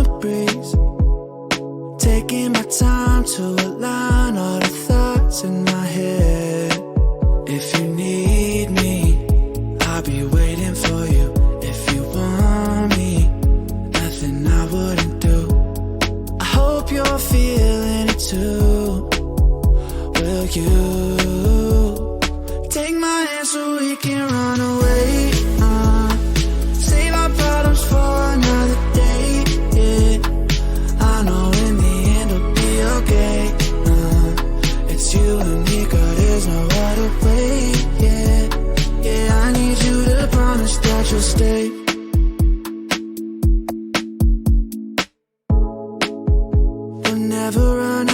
summer breeze, taking my time to align all the thoughts in my head. If you need me, I'll be waiting for you. If you want me, nothing I wouldn't do. I hope you're feeling it too. Will you take my hand so we can run away? Save our problems for another day, yeah. I know in the end it'll be okay. It's you and me, girl, there's no other way, yeah. Yeah, I need you to promise that you'll stay. We'll never run